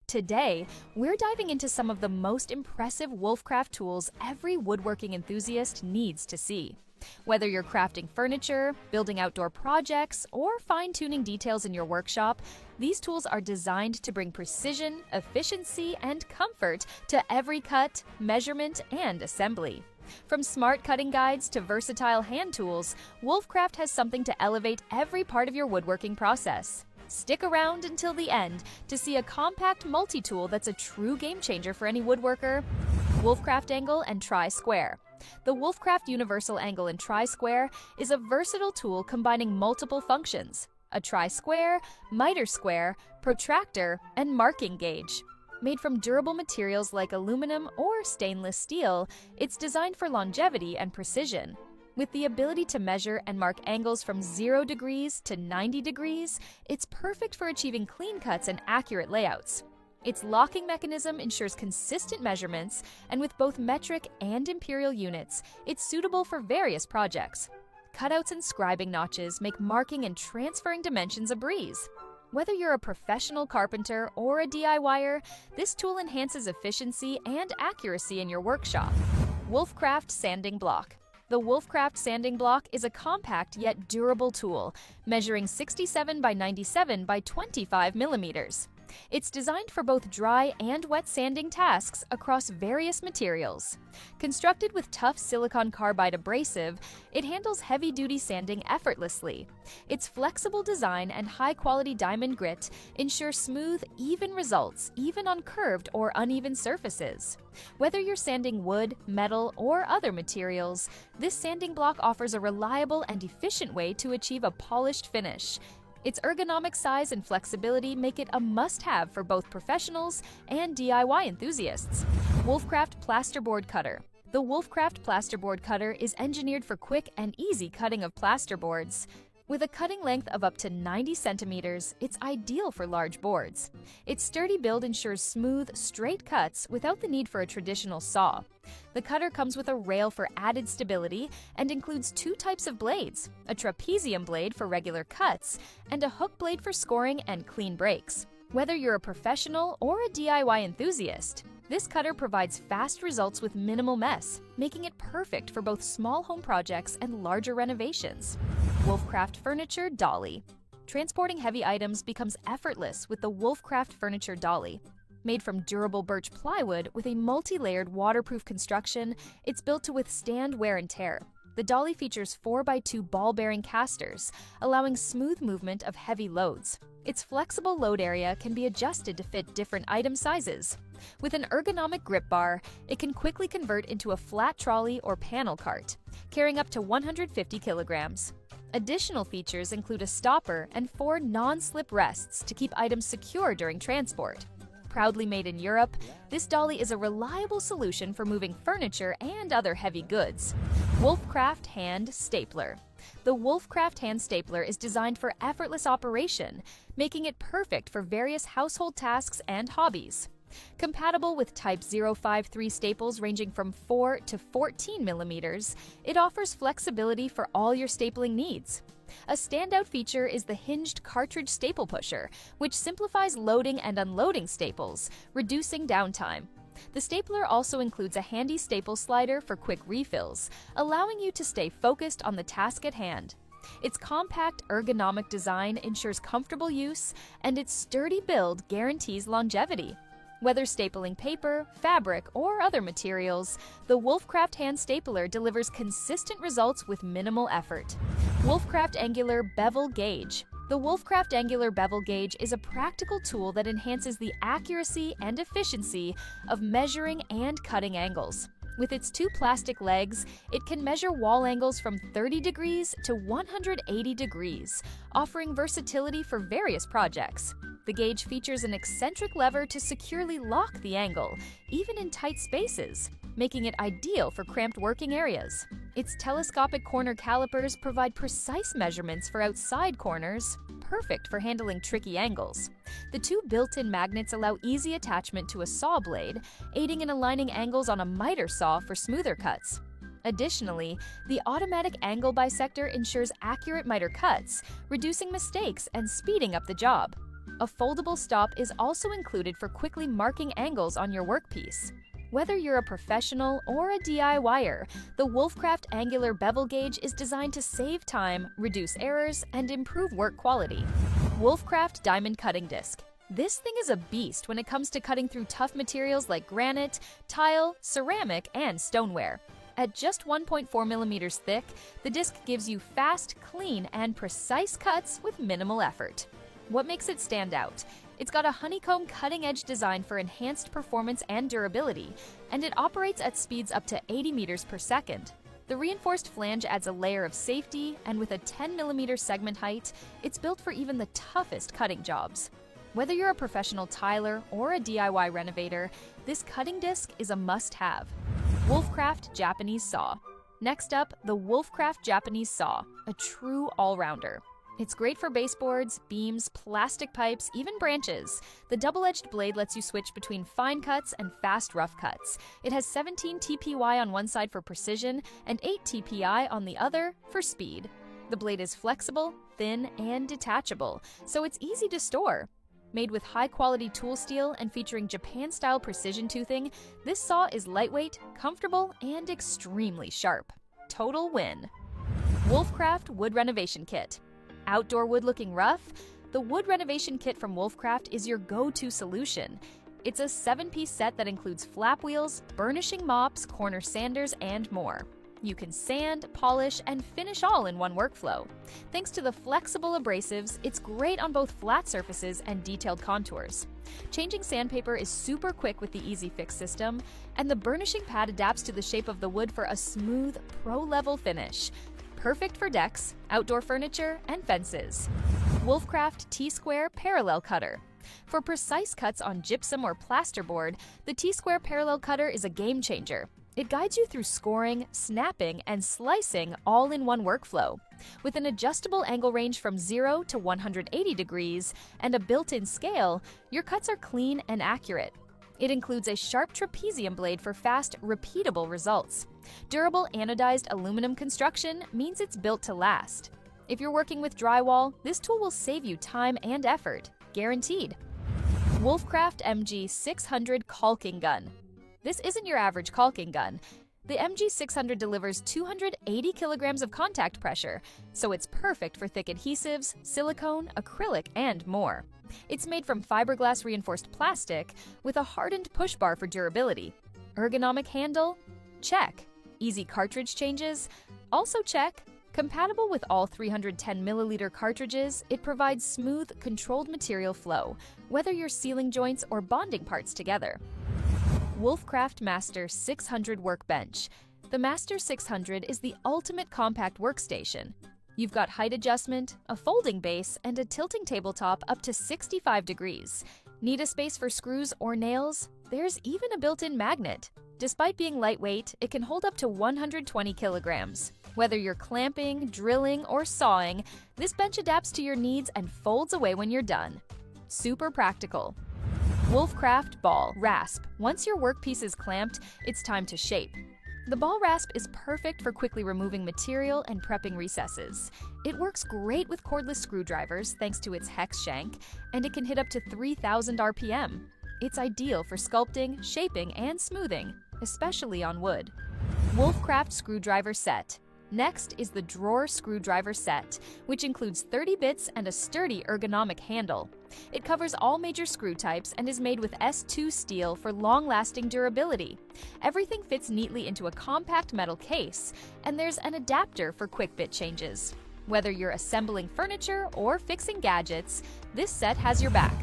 Today, we're diving into some of the most impressive WOLFCRAFT tools every woodworking enthusiast needs to see. Whether you're crafting furniture, building outdoor projects, or fine-tuning details in your workshop, these tools are designed to bring precision, efficiency, and comfort to every cut, measurement, and assembly. From smart cutting guides to versatile hand tools, WOLFCRAFT has something to elevate every part of your woodworking process. Stick around until the end to see a compact multi-tool that's a true game-changer for any woodworker. WOLFCRAFT Angle and Tri-Square. The WOLFCRAFT Universal Angle and Tri-Square is a versatile tool combining multiple functions: a tri-square, miter square, protractor, and marking gauge. Made from durable materials like aluminum or stainless steel, it's designed for longevity and precision. With the ability to measure and mark angles from 0 degrees to 90 degrees, it's perfect for achieving clean cuts and accurate layouts. Its locking mechanism ensures consistent measurements, and with both metric and imperial units, it's suitable for various projects. Cutouts and scribing notches make marking and transferring dimensions a breeze. Whether you're a professional carpenter or a DIYer, this tool enhances efficiency and accuracy in your workshop. WOLFCRAFT Sanding Block. The WOLFCRAFT Sanding Block is a compact yet durable tool, measuring 67 by 97 by 25 millimeters. It's designed for both dry and wet sanding tasks across various materials. Constructed with tough silicon carbide abrasive, it handles heavy-duty sanding effortlessly. Its flexible design and high-quality diamond grit ensure smooth, even results, even on curved or uneven surfaces. Whether you're sanding wood, metal, or other materials, this sanding block offers a reliable and efficient way to achieve a polished finish. Its ergonomic size and flexibility make it a must-have for both professionals and DIY enthusiasts. WOLFCRAFT Plasterboard Cutter. The WOLFCRAFT Plasterboard Cutter is engineered for quick and easy cutting of plasterboards. With a cutting length of up to 90 centimeters, it's ideal for large boards. Its sturdy build ensures smooth, straight cuts without the need for a traditional saw. The cutter comes with a rail for added stability and includes 2 types of blades: a trapezium blade for regular cuts and a hook blade for scoring and clean breaks. Whether you're a professional or a DIY enthusiast, this cutter provides fast results with minimal mess, making it perfect for both small home projects and larger renovations. WOLFCRAFT Furniture Dolly. Transporting heavy items becomes effortless with the WOLFCRAFT Furniture Dolly. Made from durable birch plywood with a multi-layered waterproof construction, it's built to withstand wear and tear. The dolly features 4x2 ball-bearing casters, allowing smooth movement of heavy loads. Its flexible load area can be adjusted to fit different item sizes. With an ergonomic grip bar, it can quickly convert into a flat trolley or panel cart, carrying up to 150 kilograms. Additional features include a stopper and 4 non-slip rests to keep items secure during transport. Proudly made in Europe, this dolly is a reliable solution for moving furniture and other heavy goods. WOLFCRAFT Hand Stapler. The WOLFCRAFT Hand Stapler is designed for effortless operation, making it perfect for various household tasks and hobbies. Compatible with Type 053 staples ranging from 4 to 14 millimeters, it offers flexibility for all your stapling needs. A standout feature is the hinged cartridge staple pusher, which simplifies loading and unloading staples, reducing downtime. The stapler also includes a handy staple slider for quick refills, allowing you to stay focused on the task at hand. Its compact, ergonomic design ensures comfortable use, and its sturdy build guarantees longevity. Whether stapling paper, fabric, or other materials, the WOLFCRAFT Hand Stapler delivers consistent results with minimal effort. WOLFCRAFT Angular Bevel Gauge. The WOLFCRAFT Angular Bevel Gauge is a practical tool that enhances the accuracy and efficiency of measuring and cutting angles. With its 2 plastic legs, it can measure wall angles from 30 degrees to 180 degrees, offering versatility for various projects. The gauge features an eccentric lever to securely lock the angle, even in tight spaces, making it ideal for cramped working areas. Its telescopic corner calipers provide precise measurements for outside corners, perfect for handling tricky angles. The 2 built-in magnets allow easy attachment to a saw blade, aiding in aligning angles on a miter saw for smoother cuts. Additionally, the automatic angle bisector ensures accurate miter cuts, reducing mistakes and speeding up the job. A foldable stop is also included for quickly marking angles on your workpiece. Whether you're a professional or a DIYer, the WOLFCRAFT Angular Bevel Gauge is designed to save time, reduce errors, and improve work quality. WOLFCRAFT Diamond Cutting Disc. This thing is a beast when it comes to cutting through tough materials like granite, tile, ceramic, and stoneware. At just 1.4 millimeters thick, the disc gives you fast, clean, and precise cuts with minimal effort. What makes it stand out? It's got a honeycomb cutting-edge design for enhanced performance and durability, and it operates at speeds up to 80 meters per second. The reinforced flange adds a layer of safety, and with a 10mm segment height, it's built for even the toughest cutting jobs. Whether you're a professional tiler or a DIY renovator, this cutting disc is a must-have. WOLFCRAFT Japanese Saw. Next up, the WOLFCRAFT Japanese Saw, a true all-rounder. It's great for baseboards, beams, plastic pipes, even branches. The double-edged blade lets you switch between fine cuts and fast rough cuts. It has 17 TPY on one side for precision and 8 TPI on the other for speed. The blade is flexible, thin, and detachable, so it's easy to store. Made with high-quality tool steel and featuring Japan-style precision toothing, this saw is lightweight, comfortable, and extremely sharp. Total win. WOLFCRAFT Wood Renovation Kit. Outdoor wood looking rough? The wood renovation kit from WOLFCRAFT is your go-to solution. It's a 7-piece set that includes flap wheels, burnishing mops, corner sanders, and more. You can sand, polish, and finish all in one workflow. Thanks to the flexible abrasives, it's great on both flat surfaces and detailed contours. Changing sandpaper is super quick with the Easy Fix system, and the burnishing pad adapts to the shape of the wood for a smooth, pro-level finish. Perfect for decks, outdoor furniture, and fences. WOLFCRAFT T-Square Parallel Cutter. For precise cuts on gypsum or plasterboard, the T-Square Parallel Cutter is a game changer. It guides you through scoring, snapping, and slicing all in one workflow. With an adjustable angle range from 0 to 180 degrees and a built-in scale, your cuts are clean and accurate. It includes a sharp trapezium blade for fast, repeatable results. Durable anodized aluminum construction means it's built to last. If you're working with drywall, this tool will save you time and effort, guaranteed. WOLFCRAFT MG600 Caulking Gun. This isn't your average caulking gun. The MG600 delivers 280 kilograms of contact pressure, so it's perfect for thick adhesives, silicone, acrylic, and more. It's made from fiberglass reinforced plastic with a hardened push bar for durability. Ergonomic handle? Check. Easy cartridge changes? Also check. Compatible with all 310 milliliter cartridges, it provides smooth, controlled material flow, whether you're sealing joints or bonding parts together. WOLFCRAFT Master 600 Workbench. The Master 600 is the ultimate compact workstation. You've got height adjustment, a folding base, and a tilting tabletop up to 65 degrees. Need a space for screws or nails? There's even a built-in magnet. Despite being lightweight, it can hold up to 120 kilograms. Whether you're clamping, drilling, or sawing, this bench adapts to your needs and folds away when you're done. Super practical. WOLFCRAFT Ball Rasp. Once your workpiece is clamped, it's time to shape. The ball rasp is perfect for quickly removing material and prepping recesses. It works great with cordless screwdrivers thanks to its hex shank, and it can hit up to 3,000 RPM. It's ideal for sculpting, shaping, and smoothing, especially on wood. WOLFCRAFT Screwdriver Set. Next is the Drawer Screwdriver Set, which includes 30 bits and a sturdy ergonomic handle. It covers all major screw types and is made with S2 steel for long-lasting durability. Everything fits neatly into a compact metal case, and there's an adapter for quick bit changes. Whether you're assembling furniture or fixing gadgets, this set has your back.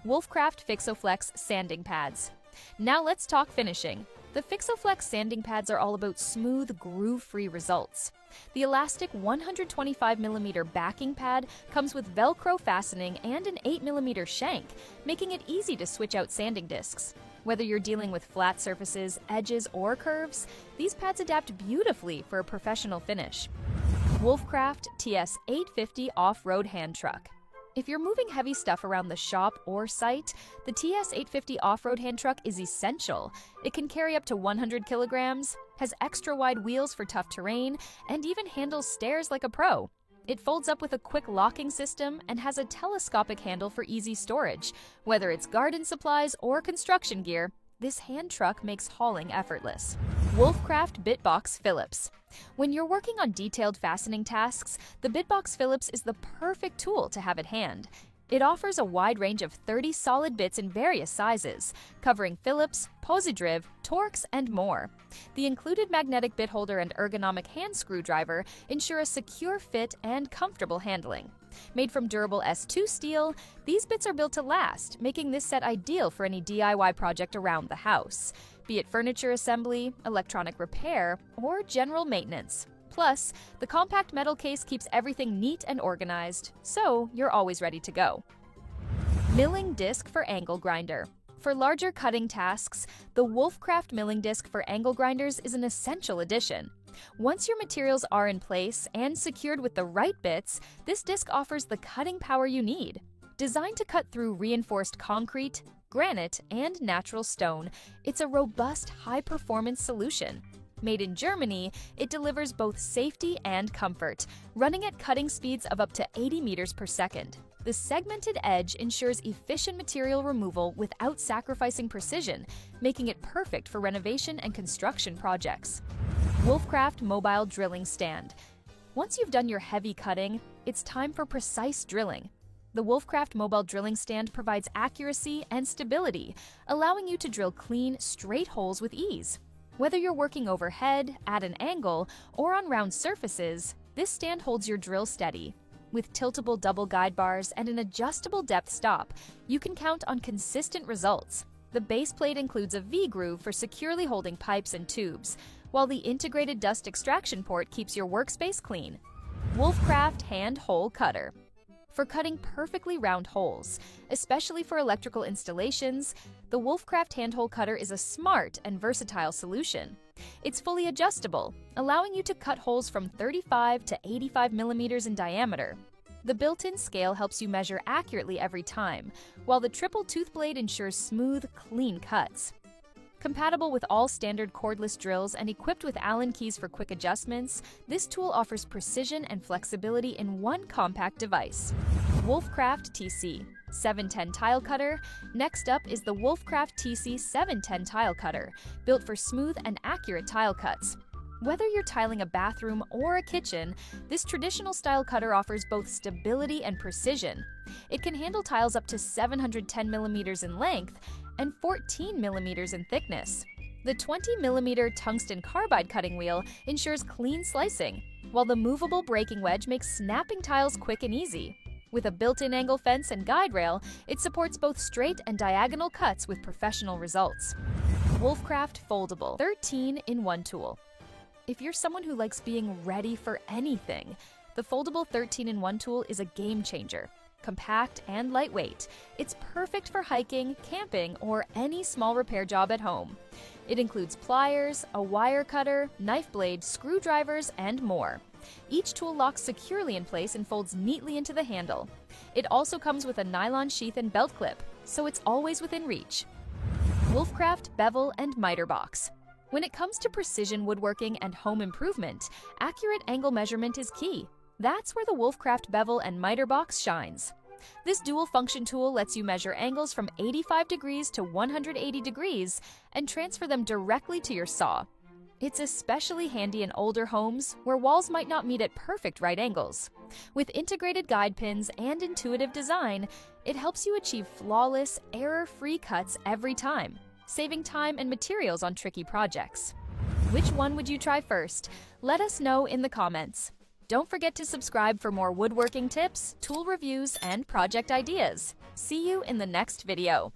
WOLFCRAFT FixoFlex Sanding Pads. Now let's talk finishing. The FixoFlex sanding pads are all about smooth, groove-free results. The elastic 125mm backing pad comes with Velcro fastening and an 8mm shank, making it easy to switch out sanding discs. Whether you're dealing with flat surfaces, edges, or curves, these pads adapt beautifully for a professional finish. WOLFCRAFT TS850 Off-Road Hand Truck. If you're moving heavy stuff around the shop or site, the TS850 off-road hand truck is essential. It can carry up to 100 kilograms, has extra wide wheels for tough terrain, and even handles stairs like a pro. It folds up with a quick locking system and has a telescopic handle for easy storage. Whether it's garden supplies or construction gear, this hand truck makes hauling effortless. WOLFCRAFT Bitbox Phillips. When you're working on detailed fastening tasks, the Bitbox Phillips is the perfect tool to have at hand. It offers a wide range of 30 solid bits in various sizes, covering Phillips, Posidriv, Torx, and more. The included magnetic bit holder and ergonomic hand screwdriver ensure a secure fit and comfortable handling. Made from durable S2 steel, these bits are built to last, making this set ideal for any DIY project around the house, be it furniture assembly, electronic repair, or general maintenance. Plus, the compact metal case keeps everything neat and organized, so you're always ready to go. Milling disc for angle grinder. For larger cutting tasks, the WOLFCRAFT milling disc for angle grinders is an essential addition. Once your materials are in place and secured with the right bits, this disc offers the cutting power you need. Designed to cut through reinforced concrete, granite, and natural stone, it's a robust, high-performance solution. Made in Germany, it delivers both safety and comfort, running at cutting speeds of up to 80 meters per second. The segmented edge ensures efficient material removal without sacrificing precision, making it perfect for renovation and construction projects. WOLFCRAFT Mobile Drilling Stand. Once you've done your heavy cutting, it's time for precise drilling. The WOLFCRAFT Mobile Drilling Stand provides accuracy and stability, allowing you to drill clean, straight holes with ease. Whether you're working overhead, at an angle, or on round surfaces, this stand holds your drill steady. With tiltable double guide bars and an adjustable depth stop, you can count on consistent results. The base plate includes a V-groove for securely holding pipes and tubes, while the integrated dust extraction port keeps your workspace clean. WOLFCRAFT Hand Hole Cutter. For cutting perfectly round holes, especially for electrical installations, the WOLFCRAFT handhole cutter is a smart and versatile solution. It's fully adjustable, allowing you to cut holes from 35 to 85 millimeters in diameter. The built-in scale helps you measure accurately every time, while the triple tooth blade ensures smooth, clean cuts. Compatible with all standard cordless drills and equipped with Allen keys for quick adjustments, this tool offers precision and flexibility in one compact device. WOLFCRAFT TC 710 Tile Cutter. Next up is the WOLFCRAFT TC 710 Tile Cutter, built for smooth and accurate tile cuts. Whether you're tiling a bathroom or a kitchen, this traditional style cutter offers both stability and precision. It can handle tiles up to 710 millimeters in length and 14 millimeters in thickness. The 20mm tungsten carbide cutting wheel ensures clean slicing, while the movable breaking wedge makes snapping tiles quick and easy. With a built-in angle fence and guide rail, it supports both straight and diagonal cuts with professional results. WOLFCRAFT Foldable 13-in-1 Tool. If you're someone who likes being ready for anything, the foldable 13-in-1 tool is a game changer. Compact and lightweight, it's perfect for hiking, camping, or any small repair job at home. It includes pliers, a wire cutter, knife blade, screwdrivers, and more. Each tool locks securely in place and folds neatly into the handle. It also comes with a nylon sheath and belt clip, so it's always within reach. WOLFCRAFT Bevel and Miter Box. When it comes to precision woodworking and home improvement, accurate angle measurement is key. That's where the WOLFCRAFT Bevel and Miter Box shines. This dual-function tool lets you measure angles from 85 degrees to 180 degrees and transfer them directly to your saw. It's especially handy in older homes where walls might not meet at perfect right angles. With integrated guide pins and intuitive design, it helps you achieve flawless, error-free cuts every time, saving time and materials on tricky projects. Which one would you try first? Let us know in the comments. Don't forget to subscribe for more woodworking tips, tool reviews, and project ideas. See you in the next video.